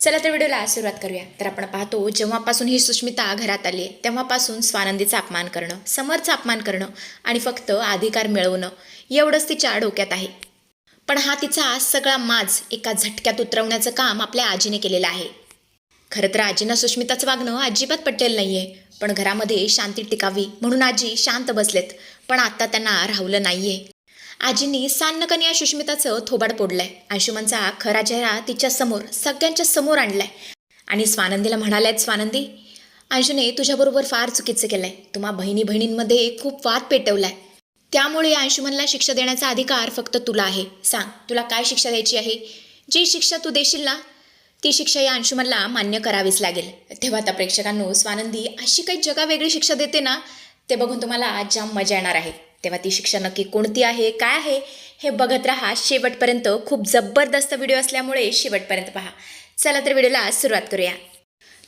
चला तर व्हिडिओला सुरुवात करूया. तर आपण पाहतो जेव्हापासून ही सुष्मिता घरात आली आहे तेव्हापासून स्वानंदीचा अपमान करणं, समरचा अपमान करणं आणि फक्त अधिकार मिळवणं एवढंच तिच्या डोक्यात आहे. पण हा तिचा सगळा माज एका झटक्यात उतरवण्याचं काम आपल्या आजीने केलेलं आहे. खरं तर आजींना सुष्मिताचं वागणं अजिबात पटलेलं नाहीये, पण घरामध्ये शांती टिकावी म्हणून आजी शांत बसलेत. पण आता त्यांना राहवलं नाहीये. आजींनी सान्नकन या सुष्मिताचं थोबाड फोडलंय. अंशुमनचा खरा चेहरा तिच्या समोर सगळ्यांच्या समोर आणलाय आणि स्वानंदीला म्हणाल्यात, स्वानंदी, अंशूने तुझ्याबरोबर फार चुकीचं केलंय. तुम्हा बहिणी बहिणींमध्ये खूप वाद पेटवलाय. त्यामुळे अंशुमनला शिक्षा देण्याचा अधिकार फक्त तुला आहे. सांग, तुला काय शिक्षा द्यायची आहे? जी शिक्षा तू देशील ना ती शिक्षा या अंशुमनला मान्य करावीच लागेल. तेव्हा आता प्रेक्षकांनो, स्वानंदी अशी काही जगावेगळी शिक्षा देते ना, ते बघून तुम्हाला जाम मजा येणार आहे. तेव्हा ती शिक्षा नक्की कोणती आहे, काय आहे, हे बघत राहा शेवटपर्यंत. खूप जबरदस्त व्हिडिओ असल्यामुळे शेवटपर्यंत पहा. चला तर व्हिडिओला सुरुवात करूया.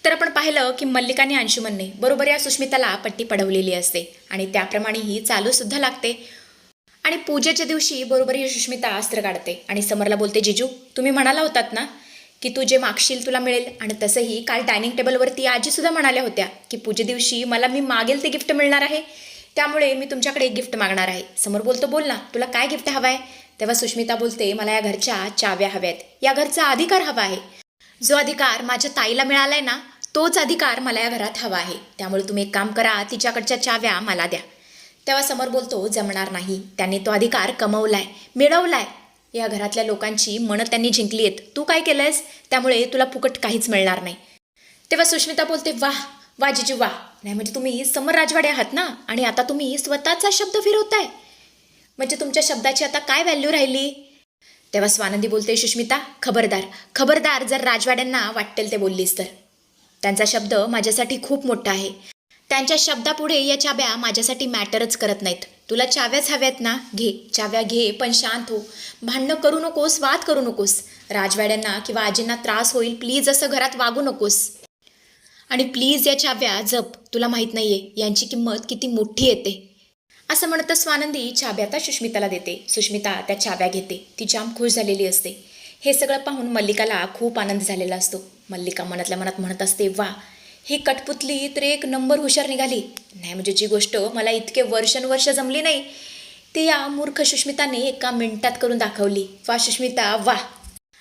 तर आपण पाहिलं की मल्लिका आणि अंशुमनने बरोबर या सुष्मिताला पट्टी पडवलेली असते आणि त्याप्रमाणे ही चालूसुद्धा लागते. आणि पूजेच्या दिवशी बरोबर ही सुष्मिता अस्त्र काढते आणि समरला बोलते, जिजू, तुम्ही म्हणाला होतात ना की तू जे मागशील तुला मिळेल. आणि तसंही काल डायनिंग टेबलवरती आजीसुद्धा म्हणाल्या होत्या की पूजे दिवशी मला मी मागेल ते गिफ्ट मिळणार आहे, त्यामुळे मी तुमच्याकडे एक गिफ्ट मागणार आहे. समोर बोलतो, बोल ना, तुला काय गिफ्ट हवं आहे? तेव्हा सुष्मिता बोलते, मला या घरच्या चाव्या हव्या आहेत, या घरचा अधिकार हवा आहे. जो अधिकार माझ्या ताईला मिळालाय ना, तोच अधिकार मला या घरात हवा आहे. त्यामुळे तुम्ही एक काम करा, तिच्याकडच्या चाव्या मला द्या. तेव्हा समोर बोलतो, जमणार नाही. त्यांनी तो अधिकार कमवलाय, मिळवलाय. या घरातल्या लोकांची मनं त्यांनी जिंकली आहेत. तू काय केलंयस? त्यामुळे तुला फुकट काहीच मिळणार नाही. तेव्हा सुष्मिता बोलते, वाह वा जिजू वाह. नाही म्हणजे तुम्ही समर राजवाडे आहात ना, आणि आता तुम्ही स्वतःचा शब्द फिरवताय, म्हणजे तुमच्या शब्दाची आता काय व्हॅल्यू राहिली? तेव्हा स्वानंदी बोलते, सुष्मिता, खबरदार खबरदार, जर राजवाड्यांना वाटेल ते बोललीस तर. त्यांचा शब्द माझ्यासाठी खूप मोठा आहे. त्यांच्या शब्दापुढे या चाव्या माझ्यासाठी मॅटरच करत नाहीत. तुला चाव्याच हव्यात ना, घे चाव्या घे, पण शांत हो. भांडणं करू नकोस, वाद करू नकोस. राजवाड्यांना किंवा आजींना त्रास होईल, प्लीज असं घरात वागू नकोस. आणि प्लीज या चाव्या जप. तुला माहीत नाहीये यांची किंमत किती मोठी येते. असं म्हणतं स्वानंदी चाव्या त्या सुष्मिताला देते. सुष्मिता त्या चाव्या घेते. ती जाम खुश झालेली असते. हे सगळं पाहून मल्लिकाला खूप आनंद झालेला असतो. मल्लिका मनातल्या मनात म्हणत असते, वा, ही कठपुतली तर एक नंबर हुशार निघाली. नाही म्हणजे जी गोष्ट मला इतके वर्षानुवर्ष जमली नाही, ती या मूर्ख सुष्मिताने एका मिनिटात करून दाखवली. वा सुष्मिता वा.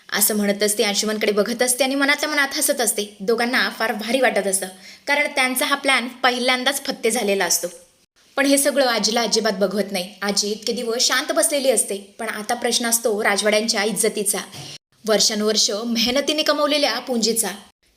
असं म्हणतच ती अंशुमनकडे बघत असते आणि मनातल्या मनात हसत असते. दोघांना फार भारी वाटत असतं, कारण त्यांचा हा प्लॅन पहिल्यांदाच फत्ते झालेला असतो. पण हे सगळं आजीला अजिबात बघवत नाही. आजी इतके दिवस शांत बसलेली असते. पण आता प्रश्न असतो राजवाड्यांच्या इज्जतीचा, वर्षानुवर्ष मेहनतीने कमवलेल्या पुंजीचा.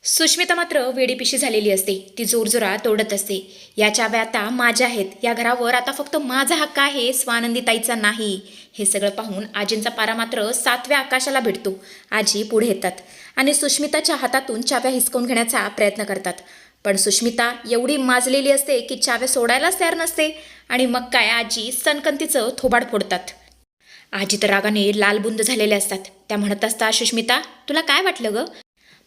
सुष्मिता मात्र वेडीपिशी झालेली असते. ती जोरजोरात तोडत असते, या चाव्या आता माझ्या आहेत. या घरावर आता फक्त माझा हक्क आहे, स्वानंदीताईचा नाही. हे सगळं पाहून आजींचा पारा मात्र 7व्या आकाशाला भेटतो. आजी पुढे येतात आणि सुष्मिताच्या हातातून चाव्या हिसकावून घेण्याचा प्रयत्न करतात. पण सुष्मिता एवढी माजलेली असते की चाव्या सोडायलाच तयार नसते. आणि मग काय, आजी सनकंतीचं थोबाड फोडतात. आजी तर रागाने लालबुंद झालेले असतात. त्या म्हणत असतात, सुष्मिता, तुला काय वाटलं ग?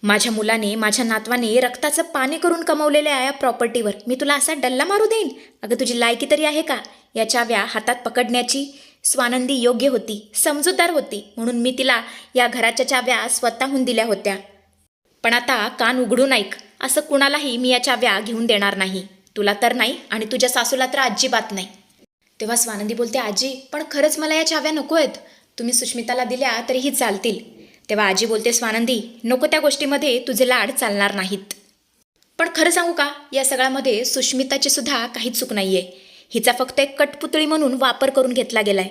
माझ्या मुलाने, माझ्या नातवाने रक्ताचं पाणी करून कमवलेल्या या प्रॉपर्टीवर मी तुला असा डल्ला मारू देईन? अगं तुझी लायकी तरी आहे का या चाव्या हातात पकडण्याची? स्वानंदी योग्य होती, समजूतदार होती, म्हणून मी तिला या घराच्या चाव्या स्वतःहून दिल्या होत्या. पण आता कान उघडून ऐक, असं कुणालाही मी या चाव्या घेऊन देणार नाही. तुला तर नाही आणि तुझ्या सासूला तर अजिबात नाही. तेव्हा स्वानंदी बोलते, आजी, पण खरंच मला या चाव्या नको आहेत. तुम्ही सुष्मिताला दिल्या तरीही चालतील. तेव्हा आजी बोलते, स्वानंदी, नको त्या गोष्टीमध्ये तुझे लाड चालणार नाहीत. पण खरं सांगू का, या सगळ्यामध्ये सुष्मिताची सुद्धा काहीच चूक नाहीये. हिचा फक्त एक कटपुतळी म्हणून वापर करून घेतला गेलाय.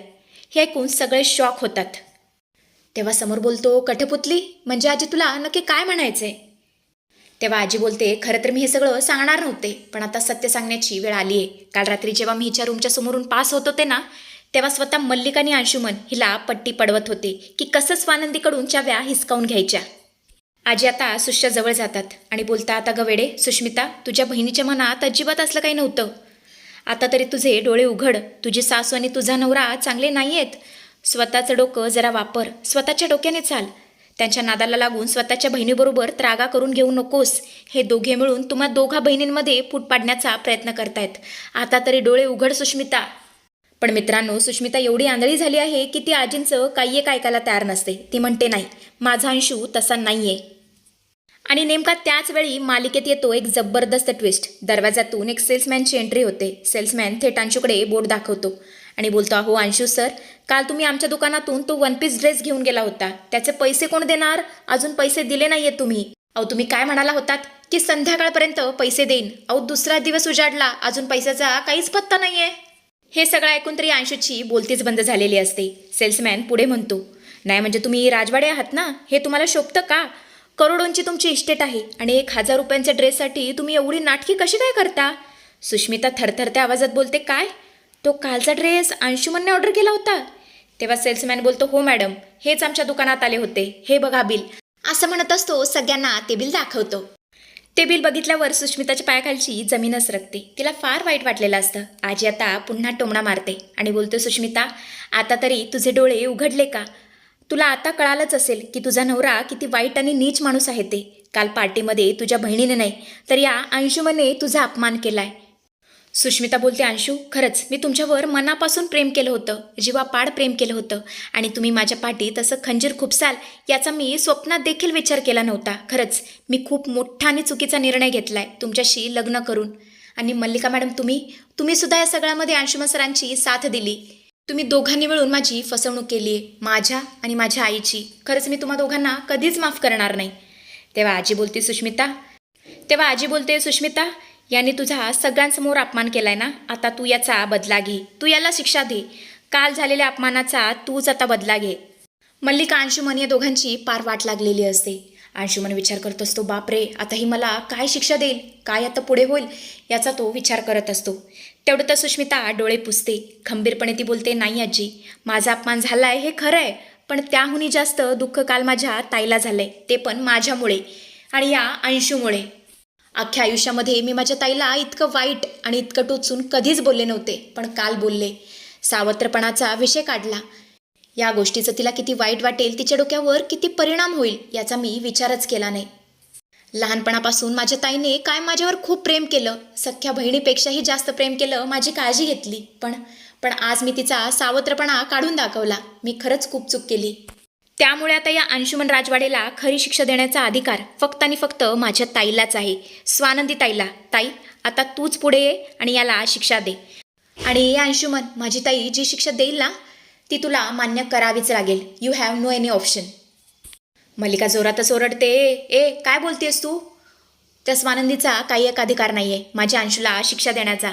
हे ऐकून सगळे शॉक होतात. तेव्हा समोर बोलतो, कठपुतली म्हणजे आजी तुला नक्की काय म्हणायचंय? तेव्हा आजी बोलते, खरं तर मी हे सगळं सांगणार नव्हते, पण आता सत्य सांगण्याची वेळ आली आहे. काल रात्री जेव्हा मी हिच्या रूमच्या समोरून पास होत होते ना, तेव्हा स्वतः मल्लिका आणि अंशुमन हिला पट्टी पडवत होते की कसं स्वानंदीकडून चाव्या हिसकावून घ्यायच्या. आजी आता सुष्या जवळ जातात आणि बोलतात, अगं वेडे सुष्मिता, तुझ्या बहिणीच्या मनात अजिबात असलं काही नव्हतं. आता तरी तुझे डोळे उघड. तुझी सासू आणि तुझा नवरा चांगले नाही आहेत. स्वतःचं डोकं जरा वापर, स्वतःच्या डोक्याने चाल. त्यांच्या नादाला लागून स्वतःच्या बहिणीबरोबर त्रागा करून घेऊ नकोस. हे दोघे मिळून तुम्हा दोघा बहिणींमध्ये फूट पाडण्याचा प्रयत्न करतायत. आता तरी डोळे उघड सुष्मिता. पण मित्रांनो, सुष्मिता एवढी आंधळी झाली आहे की ती आजींचं काही एक ऐकायला तयार नसते. ती म्हणते, नाही, माझा अंशू तसा नाहीये. आणि नेमका त्याच वेळी मालिकेत येतो एक जबरदस्त ट्विस्ट. दरवाजातून एक सेल्समॅनची एंट्री होते. सेल्समॅन थेट अंशूकडे बोट दाखवतो आणि बोलतो, अहो अंशू सर, काल तुम्ही आमच्या दुकानातून तो वन पीस ड्रेस घेऊन गेला होता. त्याचे पैसे कोण देणार? अजून पैसे दिले नाहीयेत तुम्ही. अहो तुम्ही काय म्हणाला होतात की संध्याकाळपर्यंत पैसे देईन. अहो दुसरा दिवस उजाडला, अजून पैशाचा काहीच पत्ता नाहीये. हे सगळं ऐकून तरी अंशूची बोलतीच बंद झालेली असते. सेल्समॅन पुढे म्हणतो, नाही म्हणजे तुम्ही राजवाडे आहात ना, हे तुम्हाला शोभतं का? करोडोंची तुमची इस्टेट आहे आणि 1000 रुपयांच्या ड्रेससाठी तुम्ही एवढी नाटकी कशी काय करता? सुष्मिता थरथरत्या आवाजात बोलते, काय? तो कालचा ड्रेस अंशुमनने ऑर्डर केला होता? तेव्हा सेल्समॅन बोलतो, हो मॅडम, हेच आमच्या दुकानात आले होते, हे बघा बिल. असं म्हणत असतो सगळ्यांना ते बिल दाखवतो. ते बिल बघितल्यावर सुष्मिताच्या पायाखालची जमीनच सरकते. तिला फार वाईट वाटलेलं असतं. आजी आता पुन्हा टोमणा मारते आणि बोलतो, सुष्मिता, आता तरी तुझे डोळे उघडले का? तुला आता कळालंच असेल की तुझा नवरा किती वाईट आणि नीच माणूस आहे ते. काल पार्टीमध्ये तुझ्या बहिणीने नाही तर या अंशुमने तुझा अपमान केलाय. सुष्मिता बोलते, अंशू, खरंच मी तुमच्यावर मनापासून प्रेम केलं होतं, जीवापाड प्रेम केलं होतं आणि तुम्ही माझ्या पाठीत असं खंजीर खुपसाल याचा मी स्वप्नात देखील विचार केला नव्हता. खरंच मी खूप मोठा आणि चुकीचा निर्णय घेतलाय तुमच्याशी लग्न करून. आणि मल्लिका मॅडम, तुम्ही सुद्धा या सगळ्यामध्ये अंशुमन सरांची साथ दिली. तुम्ही दोघांनी मिळून माझी फसवणूक केली आहे, माझ्या आणि माझ्या आईची. खरंच मी तुम्हा दोघांना कधीच माफ करणार नाही. तेव्हा आजी बोलते, सुष्मिता, याने तुझा सगळ्यांसमोर अपमान केलाय ना, आता तू याचा बदला घे. तू याला शिक्षा दे. काल झालेल्या अपमानाचा तूच आता बदला घे. मल्लिका, अंशुमन या दोघांची पार वाट लागलेली असते. अंशुमन विचार करत असतो, बापरे, आता ही मला काय शिक्षा देईल, काय आता पुढे होईल याचा तो विचार करत असतो. तेवढं तर सुष्मिता डोळे पुसते. खंबीरपणे ती बोलते, नाही आजी, माझा अपमान झालाय हे खरं आहे, पण त्याहूनही जास्त दुःख काल माझ्या ताईला झालंय, ते पण माझ्यामुळे आणि या अंशूमुळे. अख्ख्या आयुष्यामध्ये मी माझ्या ताईला इतकं वाईट आणि इतकं टोचून कधीच बोलले नव्हते, पण काल बोलले. सावत्रपणाचा विषय काढला. या गोष्टीचं तिला किती वाईट वाटेल, तिच्या डोक्यावर किती परिणाम होईल याचा मी विचारच केला नाही. लहानपणापासून माझ्या ताईने काय माझ्यावर खूप प्रेम केलं, सख्ख्या बहिणीपेक्षाही जास्त प्रेम केलं, माझी काळजी घेतली. पण आज मी तिचा सावत्रपणा काढून दाखवला. मी खरंच खूप चूक केली. त्यामुळे आता या अंशुमन राजवाडेला खरी शिक्षा देण्याचा अधिकार फक्त आणि फक्त माझ्या ताईलाच आहे, स्वानंदी ताईला. ताई, आता तूच पुढे ये आणि याला शिक्षा दे. आणि अंशुमन, माझी ताई जी शिक्षा देईल ना, ती तुला मान्य करावीच लागेल. You have no any option. Mallika जोरातच ओरडते, काय बोलतेस तू? त्या स्वानंदीचा काही एक अधिकार नाही आहे माझ्या अंशूला शिक्षा देण्याचा.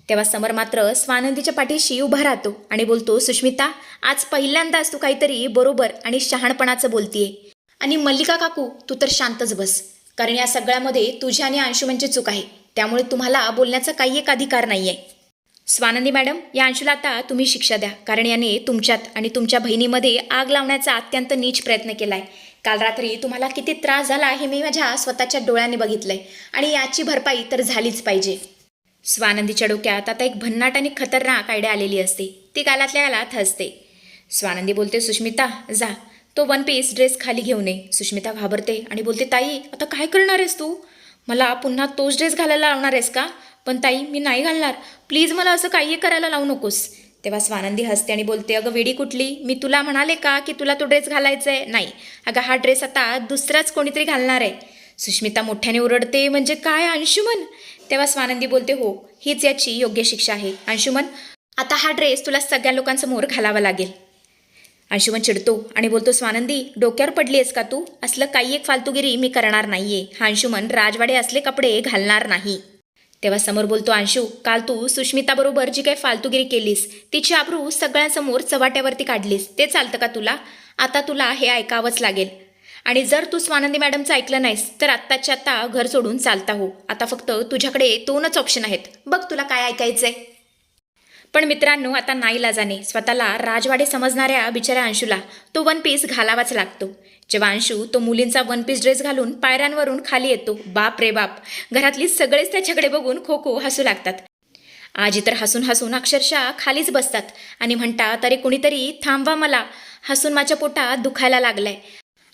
तेव्हा समर मात्र स्वानंदीच्या पाठीशी उभा राहतो आणि बोलतो, सुष्मिता, आज पहिल्यांदाच तू काहीतरी बरोबर आणि शहाणपणाचं बोलतीये. आणि मल्लिका काकू, तू तर शांतच बस, कारण या सगळ्यामध्ये तुझ्या आणि अंशुमनची चूक आहे. त्यामुळे तुम्हाला बोलण्याचा काही एक अधिकार नाही आहे. स्वानंदी मॅडम, या अंशूला आता तुम्ही शिक्षा द्या, कारण याने तुमच्यात आणि तुमच्या बहिणीमध्ये आग लावण्याचा अत्यंत नीच प्रयत्न केलाय. काल रात्री तुम्हाला किती त्रास झाला हे मी माझ्या स्वतःच्या डोळ्यांनी बघितलंय आणि याची भरपाई तर झालीच पाहिजे. स्वानंदीच्या डोक्यात आता एक भन्नाट आणि खतरनाक आयडिया आलेली असते. ती गालातल्या गालात हसते. स्वानंदी बोलते, सुष्मिता, जा तो वन पीस ड्रेस खाली घेऊन ये. सुष्मिता घाबरते आणि बोलते, ताई, आता काय करणार आहेस तू? मला पुन्हा तोच ड्रेस घालायला लावणार आहेस का? पण ताई, मी नाही घालणार, प्लीज मला असं काही करायला लावू नकोस. तेव्हा स्वानंदी हसते आणि बोलते, अगं वेडी कुठली, मी तुला म्हणाले का की तुला तो ड्रेस घालायचा आहे? नाही, अगं हा ड्रेस आता दुसराच कोणीतरी घालणार आहे. सुष्मिता मोठ्याने ओरडते, म्हणजे काय अंशुमन? तेव्हा स्वानंदी बोलते, हो, हीच याची योग्य शिक्षा आहे. अंशुमन, आता हा ड्रेस तुला सगळ्या लोकांसमोर घालावा लागेल. अंशुमन चिडतो आणि बोलतो, स्वानंदी, डोक्यावर पडली आहेस का तू? असलं काही एक फालतूगिरी मी करणार नाहीये. हा अंशुमन राजवाडे असले कपडे घालणार नाही. तेव्हा समोर बोलतो, अंशू, काल तू सुष्मिताबरोबर जी काही फालतूगिरी केलीस, तिची आबरू सगळ्यांसमोर चव्हाट्यावरती काढलीस, ते चालतं का तुला? आता तुला हे ऐकावंच लागेल. आणि जर तू स्वानंदी मॅडमचं ऐकलं नाहीस तर आत्ताच्या आत्ता घर सोडून चालता हो. आता फक्त तुझ्याकडे 2च ऑप्शन आहेत, बघ तुला काय ऐकायचंय. पण मित्रांनो, आता नाईलाजाने स्वतःला राजवाडे समजणाऱ्या बिचाऱ्या अंशूला तो वन पीस घालावाच लागतो. जेव्हा अंशू तो मुलींचा वन पीस ड्रेस घालून पायऱ्यांवरून खाली येतो, बाप रे बाप, घरातली सगळेच त्याच्याकडे बघून खो खो हसू लागतात. आजी तर हसून हसून अक्षरशः खालीच बसतात आणि म्हणतात, अरे कुणीतरी थांबवा, मला हसून माझ्या पोटात दुखायला लागलंय.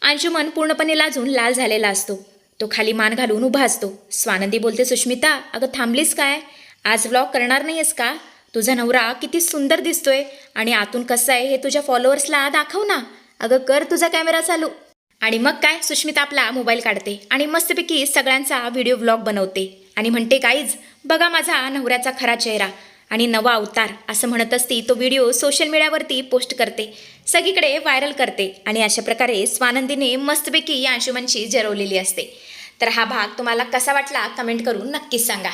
अंशुमन पूर्णपणे लाजून लाल झालेला असतो. तो खाली मान घालून उभा असतो. स्वानंदी बोलते, सुष्मिता, अगं थांबलीस काय? आज व्लॉग करणार नाहीयेस का? तुझा नवरा किती सुंदर दिसतोय आणि आतून कसं आहे हे तुझ्या फॉलोअर्सला दाखव ना. अगं कर तुझा कॅमेरा चालू. आणि मग काय, सुष्मिता आपला मोबाईल काढते आणि मस्तपैकी सगळ्यांचा व्हिडिओ व्लॉग बनवते आणि म्हणते, गाईज बघा माझा नवऱ्याचा खरा चेहरा आणि नवा अवतार असं म्हणत असती. तो व्हिडिओ सोशल मीडियावरती पोस्ट करते, सगळीकडे व्हायरल करते आणि अशा प्रकारे स्वानंदीने मस्तपैकी या अंशुमनची जरवलेली असते. तर हा भाग तुम्हाला कसा वाटला कमेंट करून नक्कीच सांगा.